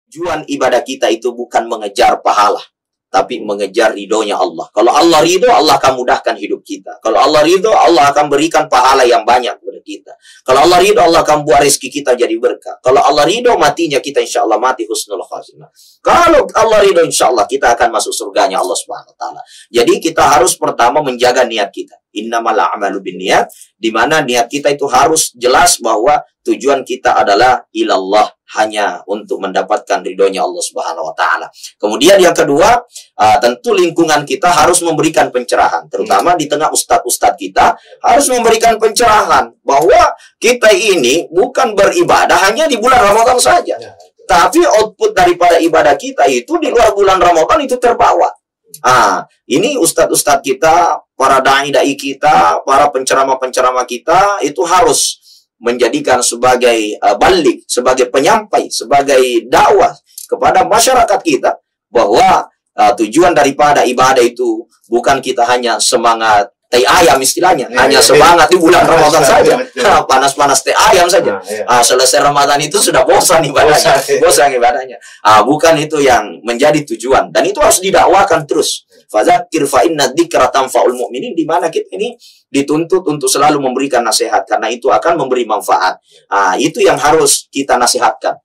Tujuan ibadah kita itu bukan mengejar pahala, tapi mengejar ridhonya Allah. Kalau Allah ridho, Allah akan mudahkan hidup kita. Kalau Allah ridho, Allah akan berikan pahala yang banyak kepada kita. Kalau Allah ridho, Allah akan buat rezeki kita jadi berkah. Kalau Allah ridho, matinya kita insya Allah mati husnul khatimah. Kalau Allah ridho, insya Allah kita akan masuk surganya Allah Subhanahu Wa Taala. Jadi kita harus pertama menjaga niat kita. Innamal a'malu binniyat, di mana niat kita itu harus jelas bahwa tujuan kita adalah ilallah, hanya untuk mendapatkan ridhonya Allah Subhanahu Wa Taala. Kemudian yang kedua, tentu lingkungan kita harus memberikan pencerahan, terutama di tengah ustadz-ustadz kita harus memberikan pencerahan bahwa kita ini bukan beribadah hanya di bulan Ramadan saja, tapi output daripada ibadah kita itu di luar bulan Ramadan itu terbawa. Ini ustadz-ustadz kita, para dai-dai kita, para penceramah-penceramah kita itu harus menjadikan sebagai balik, sebagai penyampai, sebagai dakwah kepada masyarakat kita bahwa tujuan daripada ibadah itu bukan kita hanya semangat teh ayam istilahnya, hanya semangat di bulan Ramadan saja, panas-panas teh ayam saja. Selesai Ramadan itu sudah bosan ibadahnya, bukan itu yang menjadi tujuan, dan itu harus didakwakan terus. Fadzakir fa inna dzikra tanfa'ul mu'minin, di mana kita ini dituntut untuk selalu memberikan nasihat karena itu akan memberi manfaat. Itu yang harus kita nasihatkan.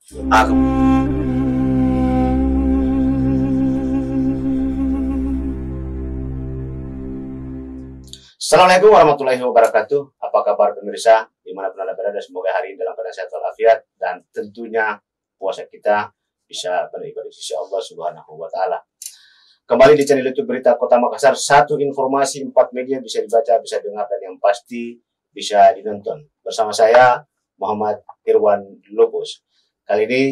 Assalamualaikum warahmatullahi wabarakatuh. Apa kabar pemirsa dimanapun Anda berada? Semoga hari ini dalam keadaan sehat walafiat dan tentunya puasa kita bisa beribadah di sisi Allah Subhanahu Wa Taala. Kembali di channel YouTube Berita Kota Makassar. Satu informasi, 4 media bisa dibaca, bisa dengar, dan yang pasti bisa ditonton. Bersama saya Muhammad Irwan Lubus. Kali ini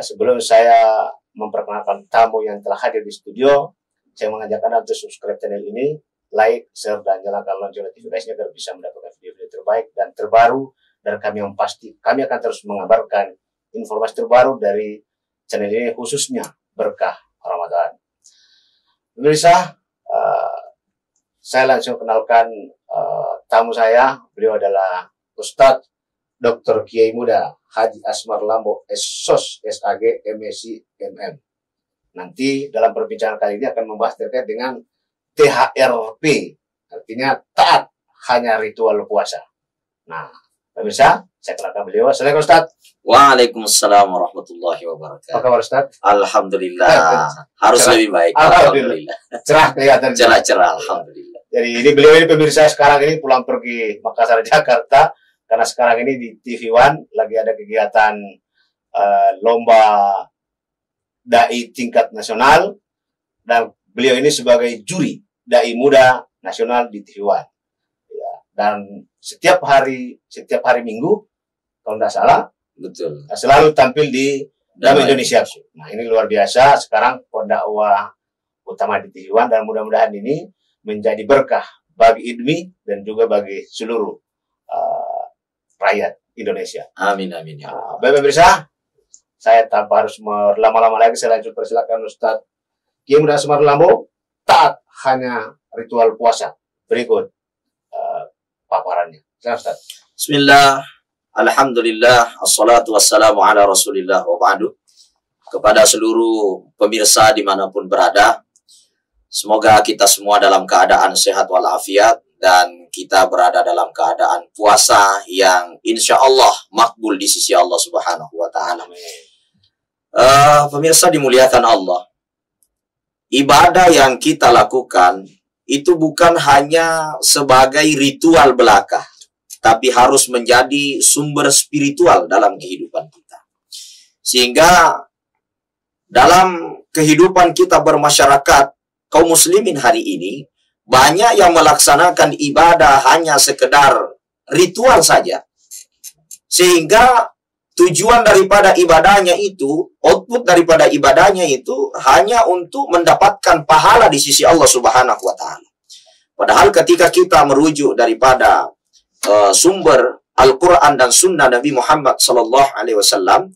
sebelum saya memperkenalkan tamu yang telah hadir di studio, saya mengajak Anda untuk subscribe channel ini, like, share, dan nyalakan lonceng notifikasinya agar bisa mendapatkan video-video terbaik dan terbaru dari kami. Yang pasti kami akan terus mengabarkan informasi terbaru dari channel ini, khususnya berkah Ramadan. Pemirsa, saya langsung kenalkan tamu saya. Beliau adalah Ustadz Dr. Kiai Muda Haji Asmar Lambo SOS SAG MSc MM. Nanti dalam perbincangan kali ini akan membahas terkait dengan THRP, artinya taat hanya ritual puasa. Nah, pemirsa, saya kenalkan beliau. Assalamualaikum Ustaz. Waalaikumsalam warahmatullahi wabarakatuh. Apa kabar Ustaz? Alhamdulillah. Harus cerah. Lebih baik. Alhamdulillah. Cerah kelihatan. Cerah-cerah. Alhamdulillah. Jadi ini beliau ini pemirsa sekarang ini pulang pergi Makassar Jakarta karena sekarang ini di TV One lagi ada kegiatan lomba dai tingkat nasional, dan beliau ini sebagai juri dai muda nasional di TV One. Ya, dan setiap hari Minggu, kalau tidak salah, betul, selalu tampil di Damai Indonesia. Nah, ini luar biasa. Sekarang pendakwah utama di TV One, dan mudah-mudahan ini menjadi berkah bagi IDMI dan juga bagi seluruh rakyat Indonesia. Amin, amin ya. Baik pemirsa, saya tanpa harus berlama-lama lagi, saya langsung persilakan Ustadz Kiai Muda Asmar Lambo, taat hanya ritual puasa. Berikut paparannya. Silakan Ustaz. Bismillah, alhamdulillah, assalatu wassalamu ala rasulillah wa ba'du. Kepada seluruh pemirsa dimanapun berada, semoga kita semua dalam keadaan sehat walafiat, dan kita berada dalam keadaan puasa yang insya Allah makbul di sisi Allah Subhanahu Wa Taala. Pemirsa dimuliakan Allah, ibadah yang kita lakukan itu bukan hanya sebagai ritual belaka, tapi harus menjadi sumber spiritual dalam kehidupan kita. Sehingga dalam kehidupan kita bermasyarakat kaum muslimin hari ini, banyak yang melaksanakan ibadah hanya sekedar ritual saja. Sehingga tujuan daripada ibadahnya itu, output daripada ibadahnya itu hanya untuk mendapatkan pahala di sisi Allah Subhanahu Wa Taala. Padahal ketika kita merujuk daripada sumber Al-Quran dan Sunnah Nabi Muhammad SAW,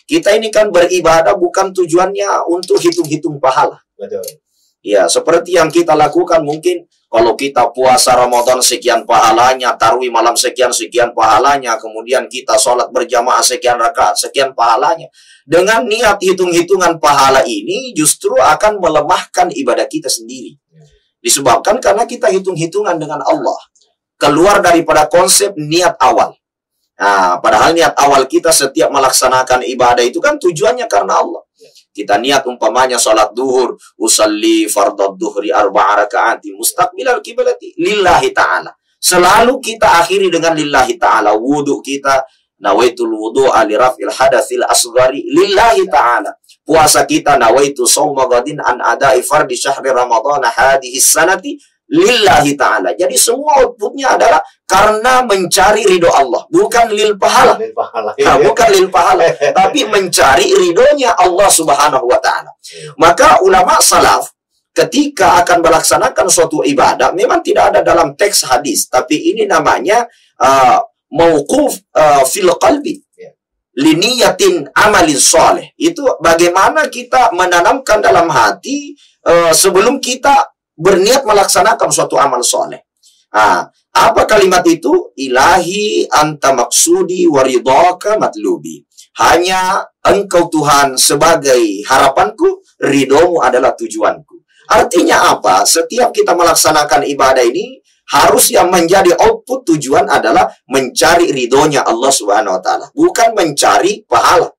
kita ini kan beribadah bukan tujuannya untuk hitung-hitung pahala. Betul. Ya, seperti yang kita lakukan mungkin kalau kita puasa Ramadan sekian pahalanya, tarawih malam sekian pahalanya, kemudian kita sholat berjamaah sekian rakaat, sekian pahalanya. Dengan niat hitung-hitungan pahala ini justru akan melemahkan ibadah kita sendiri. Disebabkan karena kita hitung-hitungan dengan Allah. Keluar daripada konsep niat awal. Nah, padahal niat awal kita setiap melaksanakan ibadah itu kan tujuannya karena Allah. Kita niat umpamanya sholat duhur, usalli fardad duhri arba'a raka'ati mustaqbilal kiblati lillahi ta'ala. Selalu kita akhiri dengan lillahi ta'ala. Wudu kita, nawaitul wudu'a li raf'il hadatsil asghari lillahi ta'ala. Puasa kita, nawaitu sawma ghadin an ada'i fardi syahri ramadhana hadhihi sanati lillahi ta'ala. Jadi semua outputnya adalah karena mencari ridho Allah, bukan lil pahala. Nah, bukan lil pahala, tapi mencari ridhonya Allah Subhanahu wa ta'ala. Maka ulama salaf ketika akan melaksanakan suatu ibadah memang tidak ada dalam teks hadis, tapi ini namanya mauquf fil qalbi. Liniyatin amalin soleh. Itu bagaimana kita menanamkan dalam hati sebelum kita berniat melaksanakan suatu amal soleh. Apa kalimat itu? Ilahi anta maksudi waridhaka matlubi. Hanya engkau Tuhan sebagai harapanku, ridhomu adalah tujuanku. Artinya apa? Setiap kita melaksanakan ibadah ini, harus yang menjadi output tujuan adalah mencari ridhonya Allah Subhanahu wa ta'ala, bukan mencari pahala.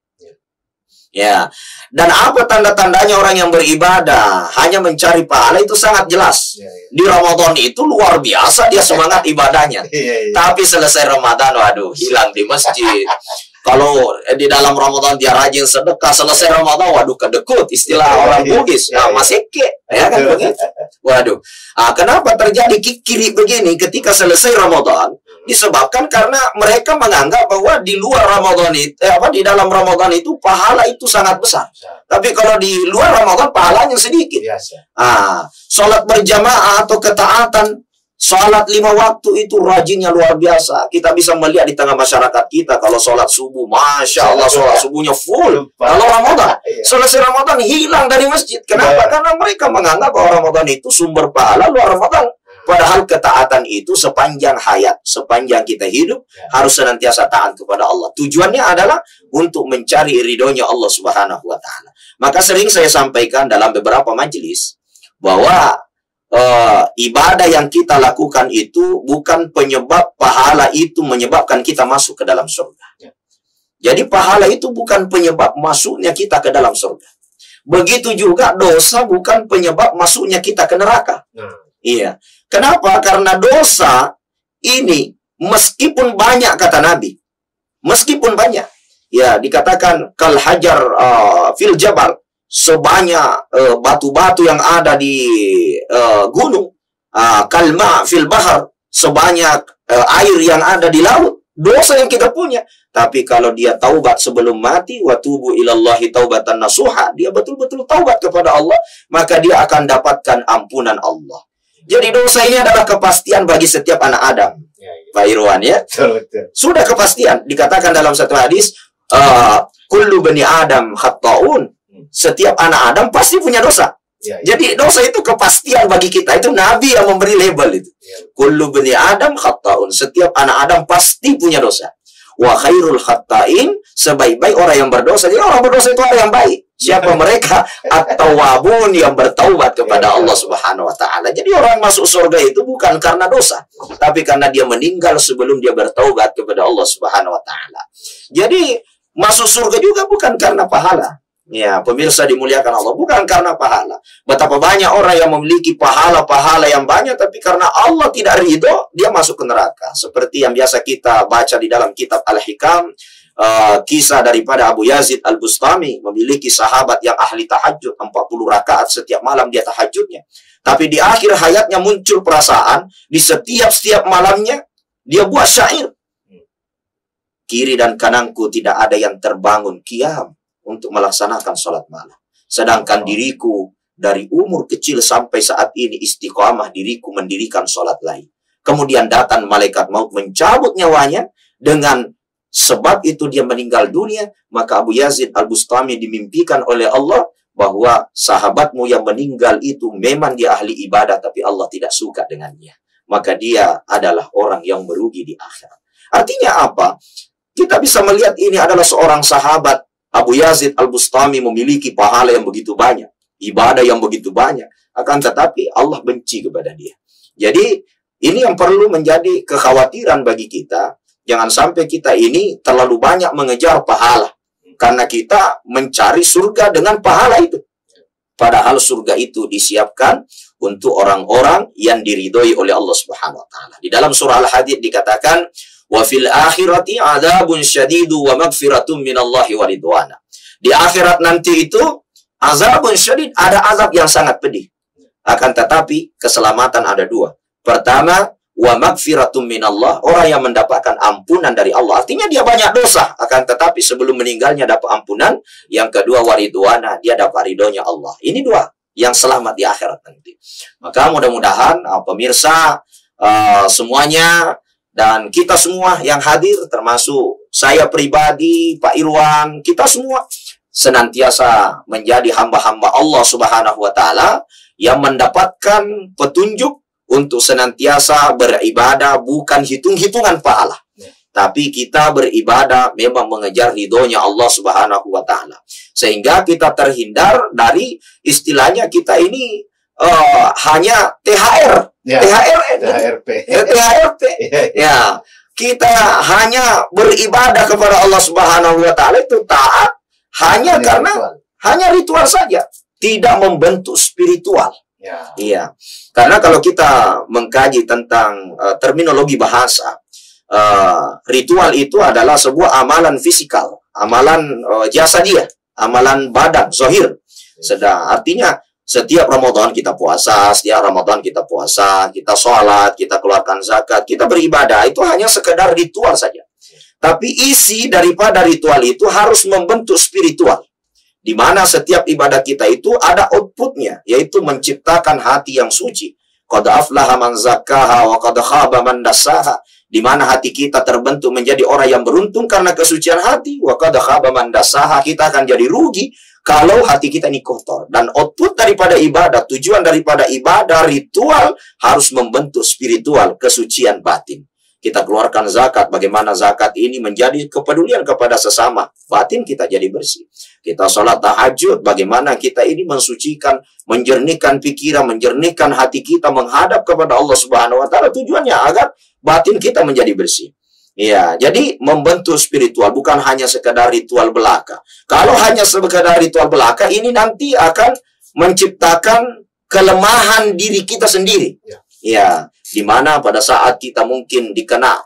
Ya, dan apa tanda-tandanya orang yang beribadah hanya mencari pahala itu sangat jelas. Di Ramadan itu luar biasa dia semangat ibadahnya. Tapi selesai Ramadan, waduh, hilang di masjid. Kalau di dalam Ramadan dia rajin sedekah, selesai Ramadan, waduh, kedekut, istilah orang Bugis, maseke, ya kan begitu. Waduh, kenapa terjadi kiri begini ketika selesai Ramadan? Disebabkan karena mereka menganggap bahwa di luar Ramadan itu, di dalam Ramadan itu pahala itu sangat besar. Tapi kalau di luar Ramadan pahalanya sedikit. Sholat berjamaah atau ketaatan, sholat 5 waktu itu rajinnya luar biasa. Kita bisa melihat di tengah masyarakat kita kalau sholat subuh, masya Allah sholat subuhnya full. Kalau Ramadan, selesai Ramadan hilang dari masjid. Kenapa? Karena mereka menganggap bahwa Ramadan itu sumber pahala luar Ramadan. Padahal ketaatan itu sepanjang hayat, sepanjang kita hidup, harus senantiasa taat kepada Allah. Tujuannya adalah untuk mencari ridhonya Allah Subhanahu wa ta'ala. Maka sering saya sampaikan dalam beberapa majelis bahwa ibadah yang kita lakukan itu bukan penyebab pahala itu menyebabkan kita masuk ke dalam surga. Jadi pahala itu bukan penyebab masuknya kita ke dalam surga. Begitu juga dosa bukan penyebab masuknya kita ke neraka. Iya. Kenapa? Karena dosa ini meskipun banyak, kata Nabi, meskipun banyak, ya dikatakan kal hajar fil jabal, sebanyak batu-batu yang ada di gunung, kalma fil bahar, sebanyak air yang ada di laut. Dosa yang kita punya, tapi kalau dia taubat sebelum mati, wa tubu ilallahi taubatan nasuha, dia betul-betul taubat kepada Allah, maka dia akan dapatkan ampunan Allah. Jadi dosa ini adalah kepastian bagi setiap anak Adam. Pak Irwan, ya. Sudah kepastian. Dikatakan dalam satu hadis, kullu bani Adam khatta'un. Setiap anak Adam pasti punya dosa. Jadi dosa itu kepastian bagi kita. Itu Nabi yang memberi label itu. Kullu bani Adam khatta'un. Setiap anak Adam pasti punya dosa. Wa khairul khatta'in, sebaik-baik orang yang berdosa. Jadi orang berdosa itu orang yang baik. Siapa mereka? At-tawwabun, yang bertaubat kepada Allah Subhanahu wa ta'ala. Jadi orang masuk surga itu bukan karena dosa, tapi karena dia meninggal sebelum dia bertaubat kepada Allah Subhanahu wa ta'ala. Jadi masuk surga juga bukan karena pahala. Ya, pemirsa dimuliakan Allah, bukan karena pahala. Betapa banyak orang yang memiliki pahala-pahala yang banyak, tapi karena Allah tidak ridho, dia masuk ke neraka. Seperti yang biasa kita baca di dalam kitab Al-Hikam, kisah daripada Abu Yazid Al-Bustami, memiliki sahabat yang ahli tahajud, 40 rakaat setiap malam dia tahajudnya. Tapi di akhir hayatnya muncul perasaan, di setiap malamnya dia buat syair. Kiri dan kananku tidak ada yang terbangun qiyam untuk melaksanakan sholat malam. Sedangkan diriku dari umur kecil sampai saat ini istiqamah diriku mendirikan sholat lain. Kemudian datang malaikat maut mencabut nyawanya, dengan sebab itu dia meninggal dunia. Maka Abu Yazid Al-Bustami dimimpikan oleh Allah bahwa sahabatmu yang meninggal itu memang dia ahli ibadah, tapi Allah tidak suka dengannya. Maka dia adalah orang yang merugi di akhirat. Artinya apa? Kita bisa melihat ini adalah seorang sahabat. Abu Yazid Al-Bustami memiliki pahala yang begitu banyak, ibadah yang begitu banyak. Akan tetapi Allah benci kepada dia. Jadi ini yang perlu menjadi kekhawatiran bagi kita. Jangan sampai kita ini terlalu banyak mengejar pahala. Karena kita mencari surga dengan pahala itu. Padahal surga itu disiapkan untuk orang-orang yang diridhoi oleh Allah Subhanahu wa taala. Di dalam surah Al-Hadid dikatakan, "Wa fil akhirati 'adzabun syadidu wa maghfiratun minallahi wa ridwana." Di akhirat nanti itu azabun syadid, ada azab yang sangat pedih. Akan tetapi keselamatan ada dua. Pertama, wa maghfiratun minallah, orang yang mendapatkan ampunan dari Allah. Artinya dia banyak dosa, akan tetapi sebelum meninggalnya dapat ampunan. Yang kedua, waridwana, dia dapat ridhonya Allah. Ini dua yang selamat di akhirat nanti. Maka mudah-mudahan pemirsa semuanya dan kita semua yang hadir, termasuk saya pribadi, Pak Irwan, kita semua senantiasa menjadi hamba-hamba Allah Subhanahu wa taala yang mendapatkan petunjuk untuk senantiasa beribadah, bukan hitung-hitungan pahala. Tapi kita beribadah memang mengejar ridhonya Allah Subhanahu wa taala. Sehingga kita terhindar dari istilahnya kita ini hanya THR. Ya, THRP. THRP. Ya, kita hanya beribadah kepada Allah Subhanahu wa taala itu taat hanya karena ritual. Hanya ritual saja, tidak membentuk spiritual. Ya. Iya, karena kalau kita mengkaji tentang terminologi bahasa, ritual itu adalah sebuah amalan fisikal, amalan jasadiah, amalan badan, zahir. Sedang artinya setiap Ramadan kita puasa, setiap Ramadan kita puasa, kita sholat, kita keluarkan zakat, kita beribadah, itu hanya sekedar ritual saja. Tapi isi daripada ritual itu harus membentuk spiritual. Di mana setiap ibadah kita itu ada outputnya, yaitu menciptakan hati yang suci. Qad aflaha man zakkaha wa qad khaba man dassaha. Di mana hati kita terbentuk menjadi orang yang beruntung karena kesucian hati. Wa qad khaba man dassaha. Kita akan jadi rugi kalau hati kita ini kotor. Dan output daripada ibadah, tujuan daripada ibadah, ritual harus membentuk spiritual, kesucian batin. Kita keluarkan zakat, bagaimana zakat ini menjadi kepedulian kepada sesama. Batin kita jadi bersih. Kita sholat tahajud, bagaimana kita ini mensucikan, menjernihkan pikiran, menjernihkan hati kita, menghadap kepada Allah Subhanahu wa taala. Tujuannya agar batin kita menjadi bersih. Ya, jadi membentuk spiritual, bukan hanya sekedar ritual belaka. Kalau hanya sekedar ritual belaka, ini nanti akan menciptakan kelemahan diri kita sendiri. Ya, di mana pada saat kita mungkin dikena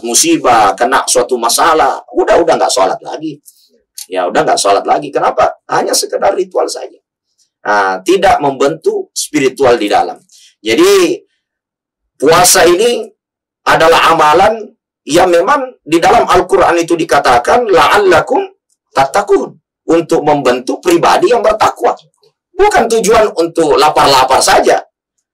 musibah, kena suatu masalah, udah nggak sholat lagi. Ya, udah nggak sholat lagi. Kenapa? Hanya sekedar ritual saja. Nah, tidak membentuk spiritual di dalam. Jadi, puasa ini adalah amalan yang memang di dalam Al-Quran itu dikatakan la'allakum tattaqun, untuk membentuk pribadi yang bertakwa. Bukan tujuan untuk lapar-lapar saja.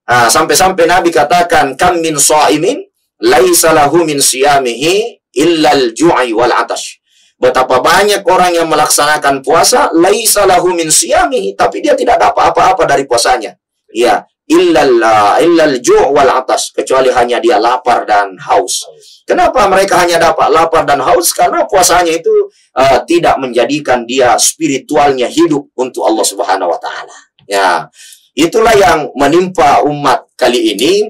Sampai-sampai Nabi katakan, kam min sha'imin laisa lahu min siyamihi illal ju'i wal atash. Betapa banyak orang yang melaksanakan puasa, laisa lahu min siyamihi, tapi dia tidak dapat apa-apa dari puasanya. Ya, illal ju' wal atash, kecuali hanya dia lapar dan haus. Kenapa mereka hanya dapat lapar dan haus? Karena puasanya itu tidak menjadikan dia spiritualnya hidup untuk Allah Subhanahu wa taala. Ya. Itulah yang menimpa umat kali ini.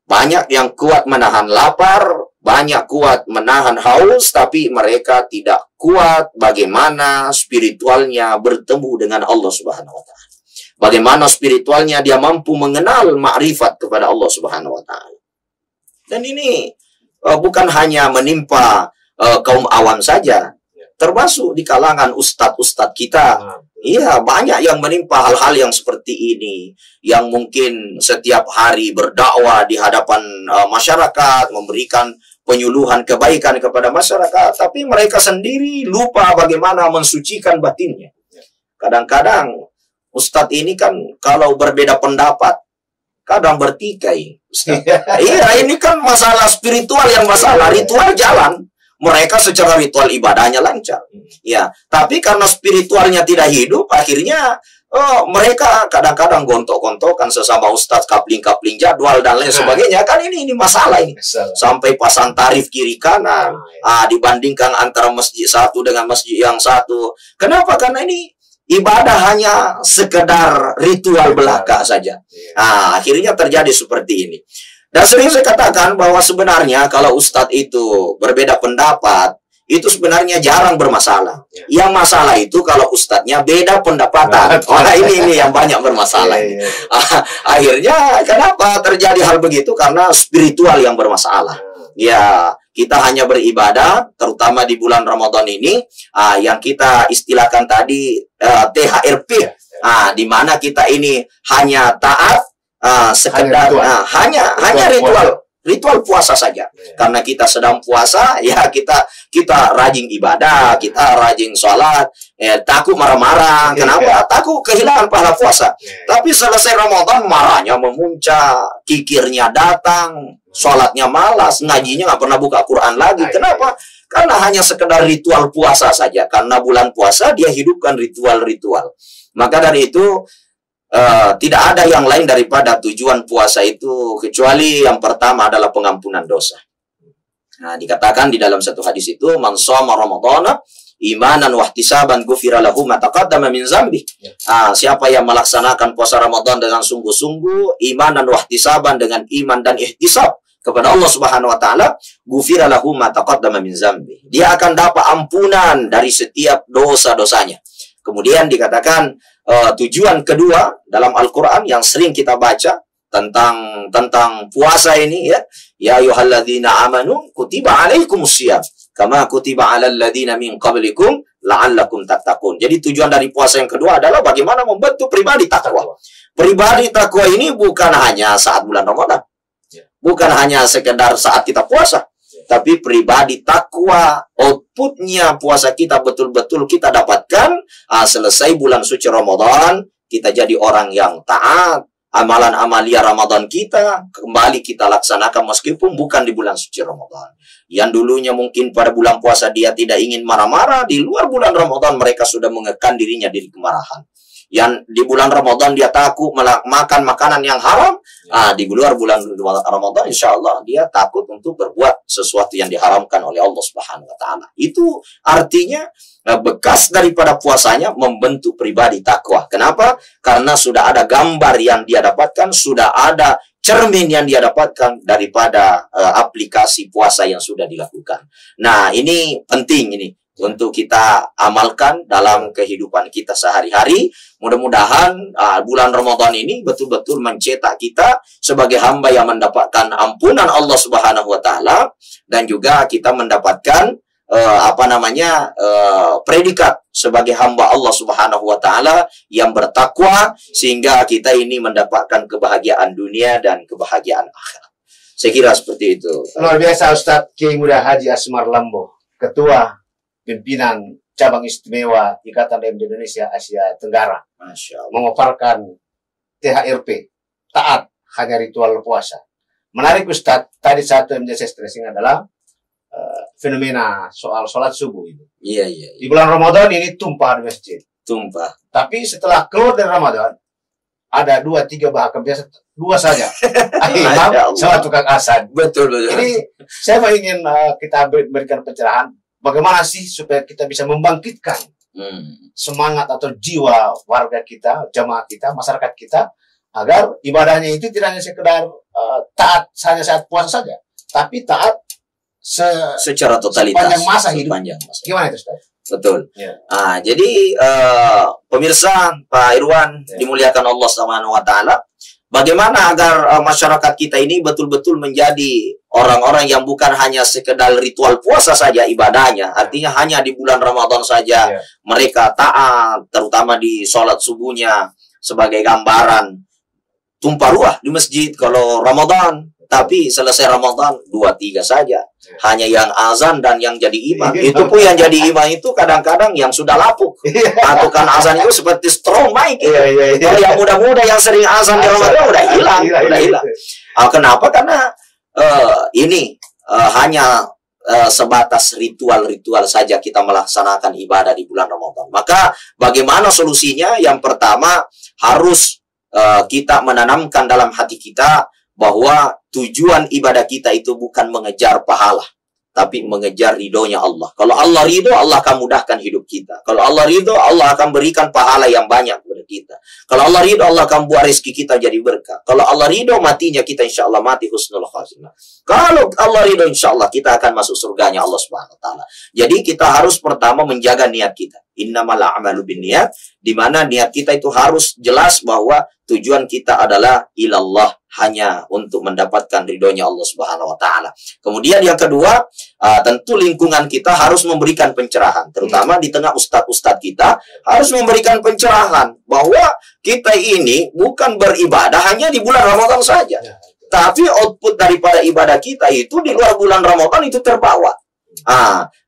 Banyak yang kuat menahan lapar, banyak kuat menahan haus, tapi mereka tidak kuat bagaimana spiritualnya bertemu dengan Allah Subhanahu wa taala. Bagaimana spiritualnya dia mampu mengenal ma'rifat kepada Allah Subhanahu wa taala. Dan ini bukan hanya menimpa kaum awam saja, termasuk di kalangan ustadz-ustadz kita. Iya, banyak yang menimpa hal-hal yang seperti ini, yang mungkin setiap hari berdakwah di hadapan masyarakat, memberikan penyuluhan kebaikan kepada masyarakat, tapi mereka sendiri lupa bagaimana mensucikan batinnya. Kadang-kadang ustadz ini kan kalau berbeda pendapat, kadang bertikai. Iya, ini kan masalah spiritual yang masalah, ritual jalan. mereka secara ritual ibadahnya lancar. Ya, tapi karena spiritualnya tidak hidup, akhirnya mereka kadang-kadang gontok-gontokan sesama ustadz, kapling-kapling jadwal dan lain sebagainya. Kan ini masalah ini. Sampai pasang tarif kiri kanan, dibandingkan antara masjid satu dengan masjid yang satu. Kenapa? Karena ini ibadah hanya sekedar ritual belaka saja. Akhirnya terjadi seperti ini. Dan sering saya katakan bahwa sebenarnya kalau ustadz itu berbeda pendapat, itu sebenarnya jarang bermasalah. Yang masalah itu kalau ustadznya beda pendapatan. Ini yang banyak bermasalah. Akhirnya kenapa terjadi hal begitu? Karena spiritual yang bermasalah. Ya, kita hanya beribadah, terutama di bulan Ramadan ini, yang kita istilahkan tadi THRP, di mana kita ini hanya taat, sekedar hanya ritual puasa saja. Karena kita sedang puasa, ya kita rajin ibadah, kita rajin sholat, takut marah-marah. Kenapa? Takut kehilangan pahala puasa. Tapi selesai Ramadan, marahnya memuncak, kikirnya datang, sholatnya malas, ngajinya nggak pernah buka Quran lagi. Kenapa? Karena hanya sekedar ritual puasa saja. Karena bulan puasa dia hidupkan ritual-ritual. Maka dari itu tidak ada yang lain daripada tujuan puasa itu kecuali yang pertama adalah pengampunan dosa. Nah, dikatakan di dalam satu hadis itu, man shoma ramadhana imanan wahtisaban ghufira lahu ma taqaddama min dzambi. Siapa yang melaksanakan puasa Ramadan dengan sungguh-sungguh, imanan wahtisaban dengan iman dan ihtisab kepada Allah Subhanahu wa taala, ghufira lahu ma taqaddama min dzambi. Dia akan dapat ampunan dari setiap dosa-dosanya. Kemudian dikatakan tujuan kedua dalam Al-Quran yang sering kita baca tentang puasa ini, ya ayyuhalladzina amanu kutiba alaikumusiyam kama kutiba alal ladzina min qablikum la'allakum tattaqun. Jadi tujuan dari puasa yang kedua adalah bagaimana membentuk pribadi takwa. Pribadi takwa ini bukan hanya saat bulan Ramadan, bukan hanya sekedar saat kita puasa, tapi pribadi takwa, outputnya puasa kita betul-betul kita dapatkan selesai bulan suci Ramadan, kita jadi orang yang taat, amalan amalia Ramadan kita kembali kita laksanakan meskipun bukan di bulan suci Ramadan. Yang dulunya mungkin pada bulan puasa dia tidak ingin marah-marah, di luar bulan Ramadan mereka sudah mengekang dirinya dari kemarahan. Yang di bulan Ramadan dia takut makan makanan yang haram, di luar bulan Ramadan insya Allah dia takut untuk berbuat sesuatu yang diharamkan oleh Allah Subhanahu wa taala. Itu artinya bekas daripada puasanya membentuk pribadi takwa. Kenapa? Karena sudah ada gambar yang dia dapatkan, sudah ada cermin yang dia dapatkan daripada aplikasi puasa yang sudah dilakukan. Nah, ini penting ini untuk kita amalkan dalam kehidupan kita sehari-hari. Mudah-mudahan bulan Ramadan ini betul-betul mencetak kita sebagai hamba yang mendapatkan ampunan Allah Subhanahu wa taala, dan juga kita mendapatkan predikat sebagai hamba Allah Subhanahu wa taala yang bertakwa, sehingga kita ini mendapatkan kebahagiaan dunia dan kebahagiaan akhirat. Saya kira seperti itu. Luar biasa Ustadz Kiai Muda Haji Asmar Lambo, Ketua Pimpinan Cabang Istimewa Ikatan MD Indonesia Asia Tenggara, memaparkan THRP, taat hanya ritual puasa. Menarik Ustadz, tadi satu yang menjadi stressing adalah fenomena soal sholat subuh itu. Iya. Di bulan Ramadan ini tumpah di masjid. Tumpah. Tapi setelah keluar dari Ramadan, ada 2-3 bahkan biasa 2 saja. Imam sama tukang azan. Betul. Ini saya ingin kita berikan pencerahan. Bagaimana sih supaya kita bisa membangkitkan semangat atau jiwa warga kita, jamaah kita, masyarakat kita, agar ibadahnya itu tidak hanya sekedar taat hanya saat puasa saja, tapi taat secara totalitas sepanjang masa hidup. Gimana itu, Ustaz? Betul. Jadi pemirsa Pak Irwan dimuliakan Allah Subhanahu wa taala, bagaimana agar masyarakat kita ini betul-betul menjadi orang-orang yang bukan hanya sekedar ritual puasa saja ibadahnya, artinya hanya di bulan Ramadan saja mereka taat, terutama di sholat subuhnya sebagai gambaran tumpah ruah di masjid kalau Ramadan, tapi selesai Ramadan 2-3 saja, hanya yang azan dan yang jadi imam. Itu pun yang jadi imam itu kadang-kadang yang sudah lapuk, atau kan azan itu seperti strong mic. Kalau yang muda-muda yang sering azan di Ramadan udah hilang. Kenapa? Karena ini hanya sebatas ritual-ritual saja kita melaksanakan ibadah di bulan Ramadan. Maka bagaimana solusinya? Yang pertama, harus kita menanamkan dalam hati kita bahwa tujuan ibadah kita itu bukan mengejar pahala, tapi mengejar ridhonya Allah. Kalau Allah ridho, Allah akan mudahkan hidup kita. Kalau Allah ridho, Allah akan berikan pahala yang banyak kepada kita. Kalau Allah ridho, Allah akan buat rezeki kita jadi berkah. Kalau Allah ridho, matinya kita insya Allah mati husnul khatimah. Kalau Allah ridho, insya Allah kita akan masuk surganya Allah Subhanahu Wa Taala. Jadi kita harus pertama menjaga niat kita. Innamal a'malu binniyat, di mana niat kita itu harus jelas bahwa tujuan kita adalah ilallah, hanya untuk mendapatkan ridhonya Allah Subhanahu Wa Taala. Kemudian yang kedua, tentu lingkungan kita harus memberikan pencerahan, terutama di tengah ustadz-ustadz kita harus memberikan pencerahan bahwa kita ini bukan beribadah hanya di bulan Ramadan saja, tapi output daripada ibadah kita itu di luar bulan Ramadan itu terbawa.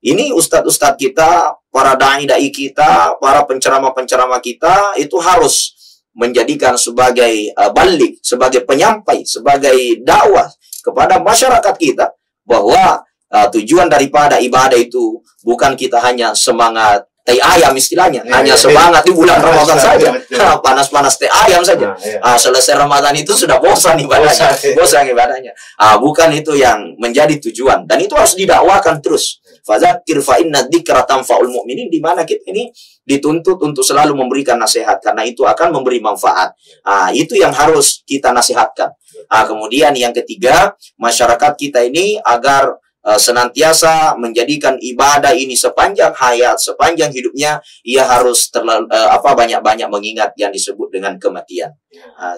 Ini ustadz-ustadz kita, para dai-dai kita, para penceramah-penceramah kita itu harus menjadikan sebagai balik, sebagai penyampai, sebagai dakwah kepada masyarakat kita bahwa tujuan daripada ibadah itu bukan kita hanya semangat teh ayam istilahnya, hanya semangat di bulan Ramadan saja, panas-panas teh ayam saja. Selesai Ramadan itu sudah bosan ibadahnya, bosan ibadahnya. Bukan itu yang menjadi tujuan, dan itu harus didakwakan terus. Fadzakir fa inna dzikra tanfa'ul mu'minin, di mana kita ini dituntut untuk selalu memberikan nasihat karena itu akan memberi manfaat. Itu yang harus kita nasihatkan. Kemudian yang ketiga, masyarakat kita ini agar senantiasa menjadikan ibadah ini sepanjang hayat, sepanjang hidupnya, ia harus banyak-banyak mengingat yang disebut dengan kematian.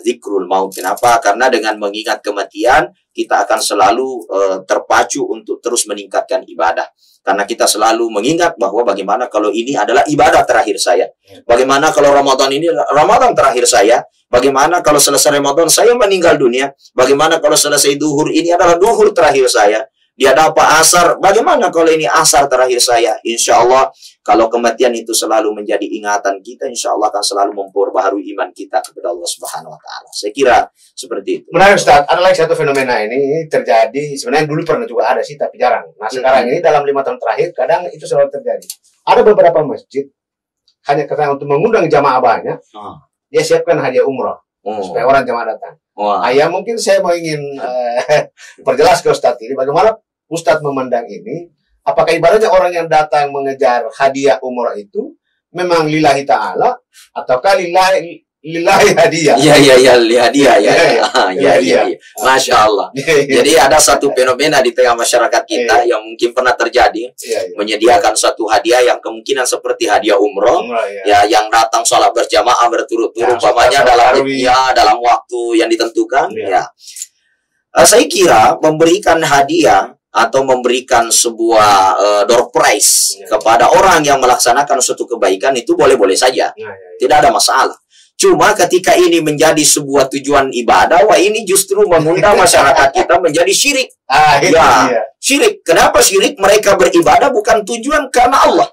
Zikrul maut. Kenapa? Karena dengan mengingat kematian, kita akan selalu terpacu untuk terus meningkatkan ibadah. Karena kita selalu mengingat bahwa bagaimana kalau ini adalah ibadah terakhir saya. Bagaimana kalau Ramadan ini Ramadan terakhir saya. Bagaimana kalau selesai Ramadan saya meninggal dunia. Bagaimana kalau selesai duhur ini adalah duhur terakhir saya. Dia dapat asar, bagaimana kalau ini asar terakhir saya? Insya Allah, kalau kematian itu selalu menjadi ingatan kita, insya Allah akan selalu memperbaharui iman kita kepada Allah Subhanahu Wa Taala. Saya kira seperti itu. Menarik Ustaz, ada lagi satu fenomena ini terjadi, sebenarnya dulu pernah juga ada sih, tapi jarang. Nah sekarang ini dalam 5 tahun terakhir, kadang itu selalu terjadi. Ada beberapa masjid, hanya karena untuk mengundang jamaah banyak, dia siapkan hadiah umroh, supaya orang jamaah datang. Ya mungkin saya mau ingin perjelas ke Ustaz ini, bagaimana Ustadz memandang ini, apakah ibaratnya orang yang datang mengejar hadiah umrah itu memang lillahi ta'ala, ataukah lillahi hadiah? Iya, hadiah, ya. Masya Allah. Jadi ada satu fenomena di tengah masyarakat kita yang mungkin pernah terjadi, menyediakan satu hadiah yang kemungkinan seperti hadiah umroh, yang datang sholat berjamaah berturut-turut, umpamanya dalam waktu yang ditentukan. Saya kira memberikan hadiah atau memberikan sebuah door prize kepada orang yang melaksanakan suatu kebaikan itu boleh-boleh saja, tidak ada masalah. Cuma ketika ini menjadi sebuah tujuan ibadah, wah ini justru mengundang masyarakat kita menjadi syirik. Syirik. Kenapa syirik? Mereka beribadah bukan tujuan karena Allah.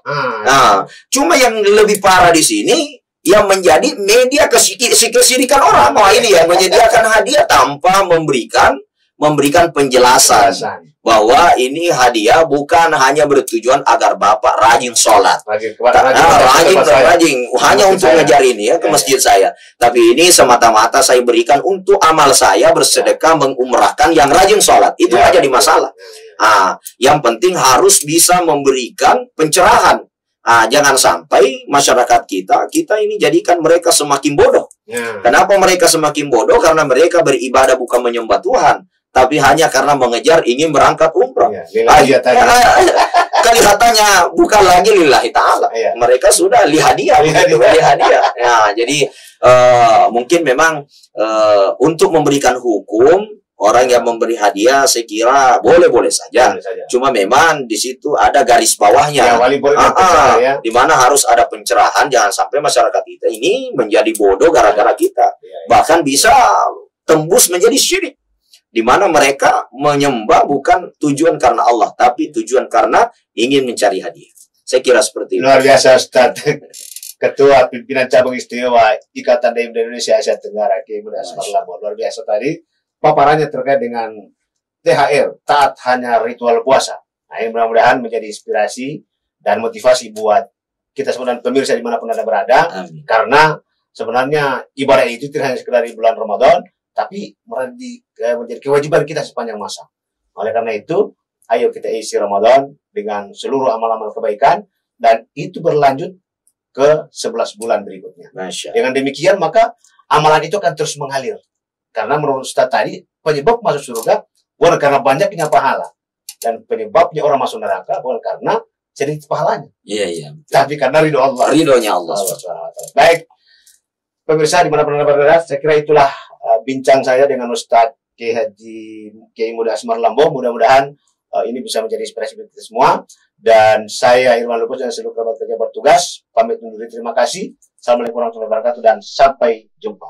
Cuma yang lebih parah di sini, yang menjadi media kesyirikan orang. Wah ini ya, menyediakan hadiah tanpa memberikan penjelasan bahwa ini hadiah bukan hanya bertujuan agar Bapak rajin sholat, rajin hanya untuk ngejar ini ke masjid saya, tapi ini semata-mata saya berikan untuk amal saya bersedekah mengumrahkan yang rajin sholat. Itu aja di masalah. Yang penting harus bisa memberikan pencerahan. Jangan sampai masyarakat kita ini jadikan mereka semakin bodoh. Kenapa mereka semakin bodoh? Karena mereka beribadah bukan menyembah Tuhan, tapi hanya karena mengejar ingin berangkat umrah. Kelihatannya bukan lagi lillahi ta'ala. Mereka sudah lihadiah. Jadi mungkin memang untuk memberikan hukum, orang yang memberi hadiah saya kira boleh-boleh saja. Cuma memang di situ ada garis bawahnya. Di mana harus ada pencerahan, jangan sampai masyarakat kita ini menjadi bodoh gara-gara kita. Bahkan bisa tembus menjadi syirik, di mana mereka menyembah bukan tujuan karena Allah, tapi tujuan karena ingin mencari hadiah. Saya kira seperti itu. Luar biasa Ustaz. Ketua Pimpinan Cabang Istimewa Ikatan Dai Indonesia Asia Tenggara, Kiai Muda Asmar Lampung. Luar biasa tadi paparannya terkait dengan THR, taat hanya ritual puasa. Nah, ini mudah-mudahan menjadi inspirasi dan motivasi buat kita sebenarnya pemirsa dimanapun Anda berada. Amin. Karena sebenarnya ibadah itu tidak hanya sekedar di bulan Ramadan, tapi menjadi kewajiban kita sepanjang masa. Oleh karena itu, ayo kita isi Ramadan dengan seluruh amal-amal kebaikan, dan itu berlanjut ke 11 bulan berikutnya. Dengan demikian, maka amalan itu akan terus mengalir. Karena menurut Ustaz tadi, penyebab masuk surga bukan karena banyaknya pahala. Dan penyebabnya orang masuk neraka bukan karena sedikit pahalanya. Iya. Tapi karena ridho Allah. Ridhonya Allah. Baik, pemirsa dimanapun Anda berada, saya kira itulah bincang saya dengan Ustadz Kiai Muda Asmar Lambo. Mudah-mudahan ini bisa menjadi inspirasi bagi kita semua. Dan saya Irwan Lupus dan seluruh kerabat kerja bertugas pamit undur diri. Terima kasih. Assalamualaikum warahmatullahi wabarakatuh dan sampai jumpa.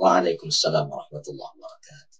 Waalaikumsalam warahmatullahi wabarakatuh.